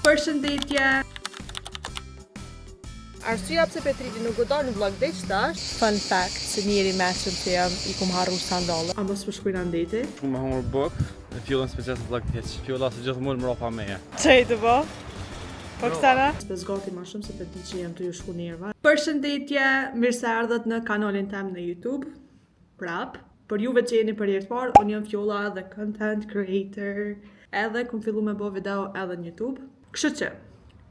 Përshëndetje! Arsyeja pse Petriti nuk do dalë në vlog veç tash. Fun fact, se njeri mesëm që jam i kum harru sandale. A mos shkojnë andeti? Shumë me humor buk, e fillën special të vlog hiç. Fjolla se gjithmonë më ropa meje. Çej të bo? Po kësana? S'pes gati ma shumë se ti që jam të ju shku njerëva. Përshëndetje! Mirë se ardhët në kanalin tem në YouTube. Prap, për juve që jeni për herë të parë, unë jam Fjolla dhe content creator. Edhe kum fillu me bo video edhe në YouTube. Kështu që,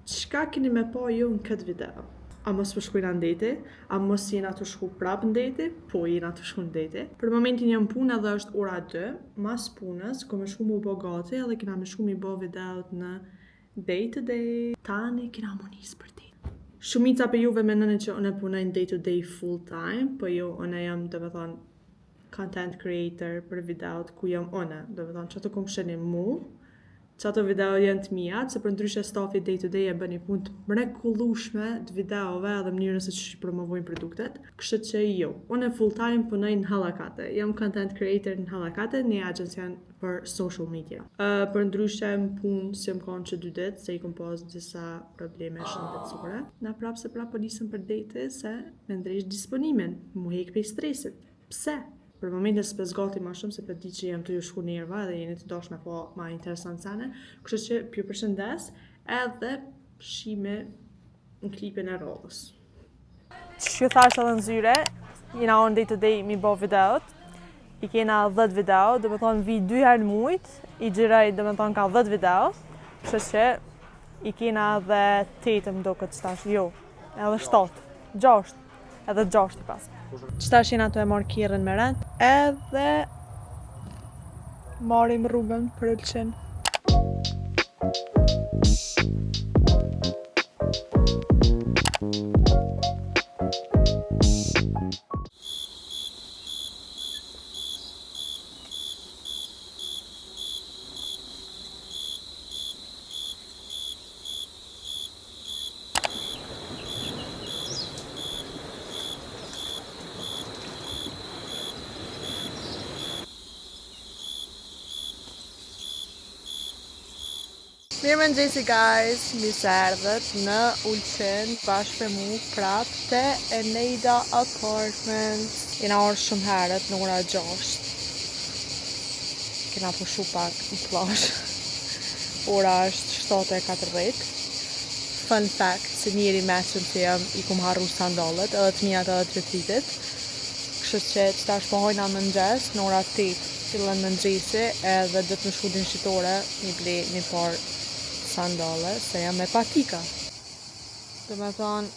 çka keni me pa ju në këtë video? A mos po shkojnë ndeti? A mos jena të shku prap ndeti? Po jena të shku ndeti. Për momentin jam punë edhe është ora 2. Mas punës, kom e shku mu bo gati edhe kena me shku mi bo videot në day to day. Tani kena mu nis për ti. Shumica për juve menoni që unë punojnë day to day full time, po jo, unë jam do me thonë content creator për videot ku jam unë, do me thonë që të kom sheni mu, që ato video janë të mija, se për ndryshe stafi day to day e bëni punë të mrekullueshme të videove edhe mënyrën se që promovojnë produktet. Kështu që jo, unë full time punoj në Hallakate. Jam content creator në Hallakate, një agencian për social media. Për ndryshe më punë si më kanë që 2 ditë, se i kom pas disa probleme shëndetësore. Na prapë se prapë po nisëm për date se me ndrejsh disponimin, mu hek pe stresit. Pse? Për momentin s'pes gati ma shumë se për di që jem të ju shku njerëva dhe jeni të dosh me po ma interesant sene. Kështu që pju përshëndes edhe shime në klipin e rollës. Që thash edhe në zyre, jena on day to day mi bo videot. I kena 10 video, do me thonë vi 2 herë në mujt, i gjiraj do me thonë ka 10 video. Kështu që i kena edhe 8 më do këtë qëtash, jo, edhe 7, 6, edhe 6 i pas. Qëtash jena të e marrë kirën me rent, edhe marim rrugën për Ulqin. Mirëmëngjesi guys, mirë se erdhët në Ulqin bashkë me mu prap te Eneida Apartment. Jena orë shumë herët në ora 6. Kena pushu pak në plash. Ora është 7:40. Fun fact, se njeri mesëm që jam i kum harru sandalet, edhe të mijat edhe të Petritit. Kështu që tash po hojna mëngjes në ora 8. Fillën mëngjesi edhe dhe të më shkudin shqitore një ble një par sandale, se jam me patika. Do me thonë,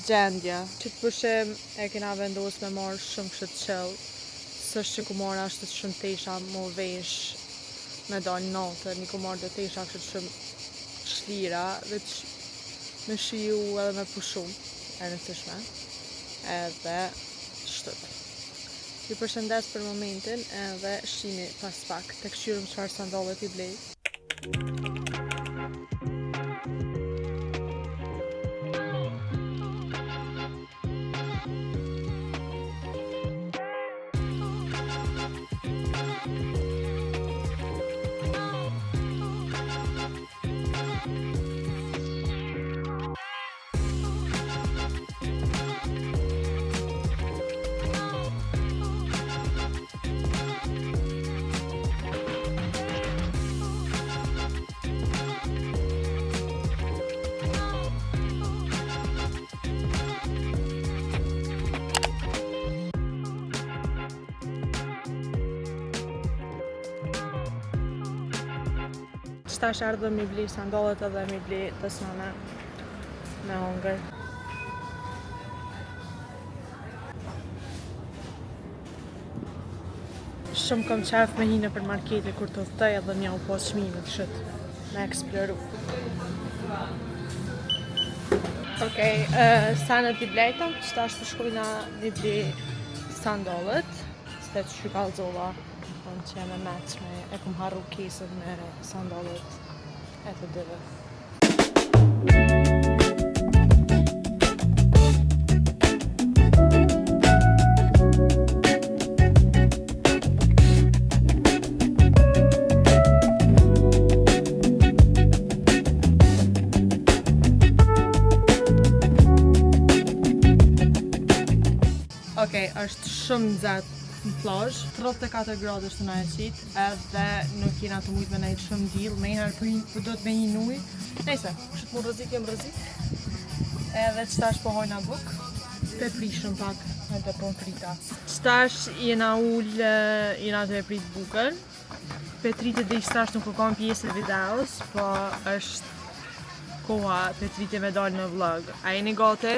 gjendja. Që të pushim e kena vendos me marrë shumë kështë të qëllë, së është që ku marrë ashtë të shumë tesha më vesh me dalë natë, një ku marrë dhe tesha kështë shumë shlira, veç me shiju edhe me pushu, e rëndësishme, edhe shtët. Ju përshëndes për momentin edhe shimi pas pak, të këshyrëm çfarë sandalet i blej. Qëtash ardhë mi bli sandalet edhe mi bli të sënë me hongër. Shumë kom qef me hine për markete kur të thëj edhe mja u pos shmime të shët me eksploru. Okej, sanet i blejtëm, qëtash për shkojna mi bli sandalet, se të që kalzolla. Unë që jam e meqme, e kum harru kesën me sandalet e të dyve. është shumë nxehtë në plazh, 34 gradë është në qit, edhe nuk jena të mujt me nejtë shumë diell, me herë për do të me një ujë. Nëjse, kështë të më rëzik, jem rëzik. Edhe qëtash po hojna buk, të prishëm pak edhe po frita. Qëtash jena jena të e prit bukën. Petritë dhe qëtash nuk o kam pjesë e videos, po është koha Petritë me dalë në vlog. A jeni gati?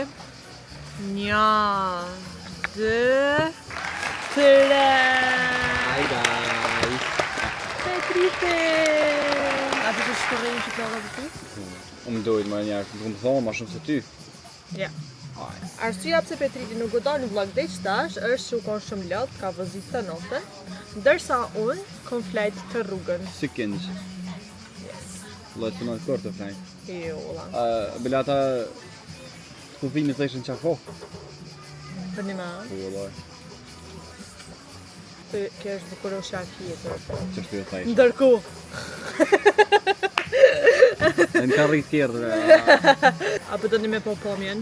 1, 2, 3. Hi guys! Petritë! A të shkërrejnë që të të ty? Unë dojtë më njerë, nuk më thonë ma shumë se ty. Ja. Arsyeja pse Petriti nuk do dalë në vlog dhe qëtash është që u konë shumë lot, ka vëzit të notën, ndërsa unë kom flajt të rrugën. Si kënjë. Lojtë të në të kërë të flajnë. Jo, ola. Bile ata të kufini të ishën qako. Për një me? Po, lojë. Kjo është bukurosha tjetër. Që është të jo thajshë. Ndërku. E në ka rritë tjerë. Apo do një me po pomjen?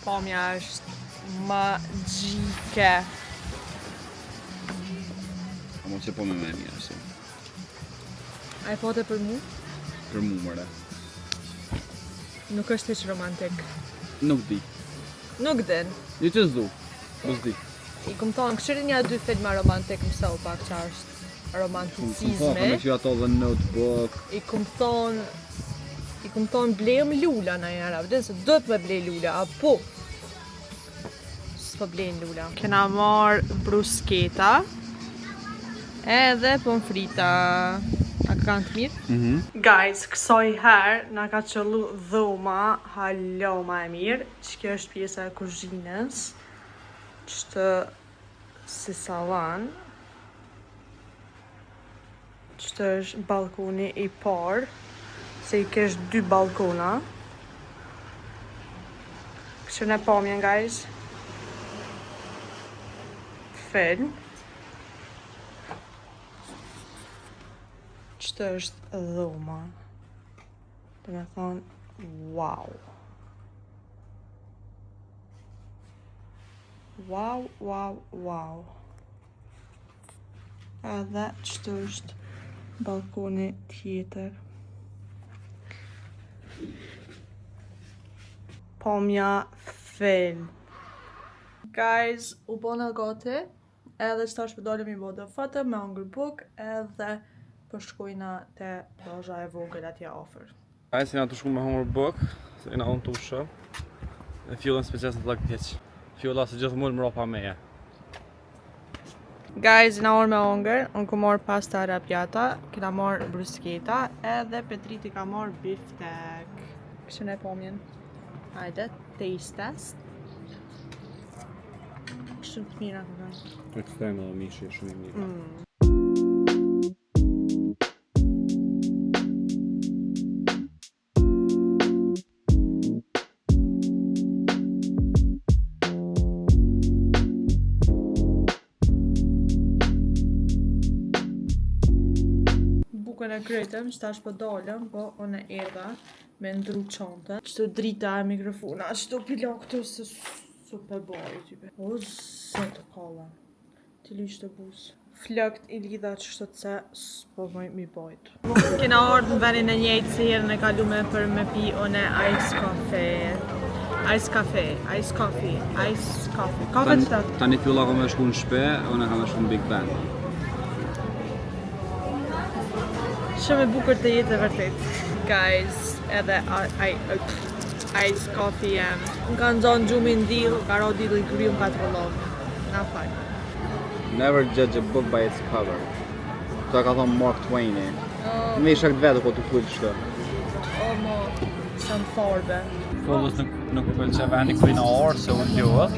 Pomja është magjike. A mo që po me mirë, se. A e pote për mu? Për mu mëre. Nuk është hiç romantik. Nuk di. Nuk din. Një që zdu. Bës di. I kom thonë, këshirin një dy filma romantik mësau pak që është Më romanticizme. me që ato dhe notebook. I kom thonë blejëm lula në njëra, vëdin se do të me blej lula, apo s'po blejnë lula. Kena marrë brusketa edhe pomfrita. A kanë të mirë? Guys, kësoj herë na ka qëllu dhoma, halo ma e mirë, që kjo është pjesa e kuzhinës, që si savan, që është balkoni i parë, se i kesh 2 balkona. Kështë në pomjen, guys. Film. Qëtë është dhoma. Dhe me thonë, wow. Wow, wow, wow. Edhe qëtë është balkoni tjetër. Pomja film. Guys, u bona gati. Edhe qëtash për dalim i bodë foto me hangër buk edhe për shkojna të plazha e vogël atje afër. Ajë se nga të shku me hongër buk, se nga unë të ushë. E fjullën specias në të lakë tjeq. Fjulla se gjithë mund më ropa meje. Guys, na orë me hongër, unë ku marrë pasta arrabbiata, kena marrë brusketa, edhe Petriti ka marrë biftek. Kështë në pomjen. Hajde, taste test. Shumë të mira të gajnë. Ekstrem edhe mishi, shumë i mirë. Bukën e krytëm, që tash po dalëm, po unë e erdha me ndru çantën. Qëto drita e mikrofona, qëto pila këtë se super boj type. O, zotë kalla. Ti lysh të bus. Flakt i lidha qështu të se s'po mi bojt. Kena ardhë në vendin e njëjtë se herën e kalume për me pi une ice coffee. Ice coffee, ice coffee, ice coffee. Kafe të tatë. Tani fjulla ka me shku në shpe, unë ka me shku në Big Ben. Shumë e bukur të jetë e vërtet. Guys, edhe ice coffee jem. Më kanë zonë gjumin dill, ka ro dill i gry, më ka të vëllovë. Na falj. Never judge a book by its cover. Këta ka thonë Mark Twain e. Me i shakt vetë po të full shtë. O mo, shumë forbe. Follës nuk u pëlqe vendi kujna orë se unë gjohët.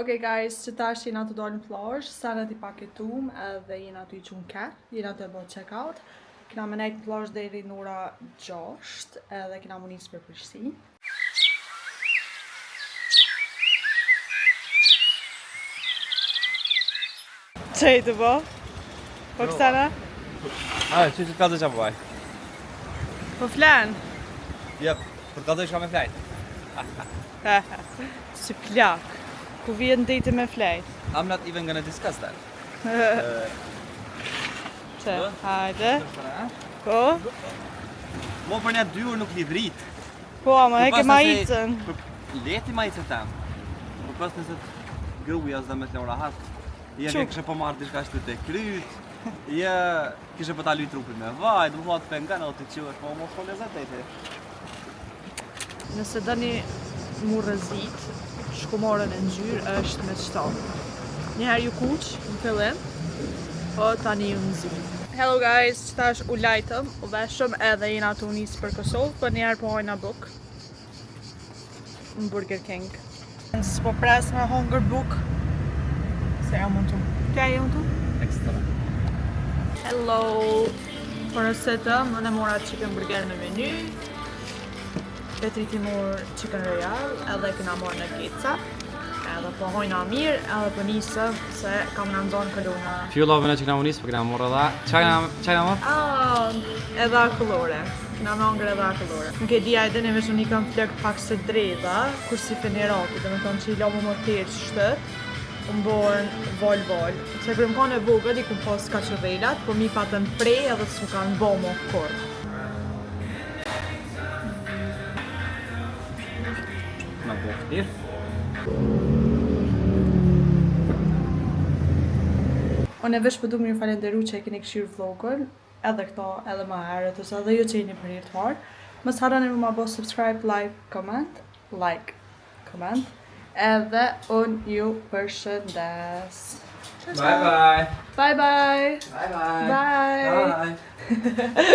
Okay guys, që tash jena të dalë në plazh, sa në t'i paketum edhe jena të i qunë ket, jena të bë check out. Kena më nejtë në plazh deri në ora 6 edhe kena më nisë për Prishtinë. Qej të bo? Po kësana? Që ka të qapo vaj? Po flan? Jep, për ka të shka me flajt. Si plak. Ku vjen dejti me flajt? I'm not even gonna discuss that. Që? Hajde. Po? Mo për një 2 orë nuk li vrit. Po, ama e ke majicën. Leti majicën tem. Për pas nëse gruja s'da me të lënë rahat. Ja Çu? kishe po marrë diçka ashtu te kryt. Ja kishe po ta luj trupin me vaj, do vot pengan o të quhesh, po mos po lezet deti. Nëse dani mu rëzit, shkumorën e ngjyrë është me 7. Njëherë ju kuq, në fillim, po tani ju nëzit. Hello guys, që tash u lajtëm, u veshëm edhe jena të unisë për Kosovë, për njëherë po hojna buk në Burger King. Nësë po pres me hunger book. Se jam unë tu. Kja jam tu? Ekstra. Hello! Për nësetëm, unë e mora chicken burger në menu. Petri ti mor chicken royal, edhe këna mor në pizza. Edhe po hojna mirë, edhe po nisëm se kam në ndonë këlluna. Fjullove në që këna unisë, për këna morë edhe. Qajna më? Edhe akullore. Këna mangër edhe akullore. Nuk e dija edhe në vesh unë i kam flek pak së drejda, kur si feniraki, dhe me tonë që i lomë më tërë që shtët. Më borën vol. Se kërë më kanë e vogël, i ku pas kaçurrelat, po mi patën prej edhe s'u kanë bo mo korë. Në boftir. Unë e vesh për du më një falenderu që e keni këshirë vlogun, edhe këto, edhe më herët, ose edhe ju që jeni për një të parë. Mos harroni më bo subscribe, like, comment. Edhe unë ju përshëndes. Bye bye. Bye bye. Bye bye. Bye.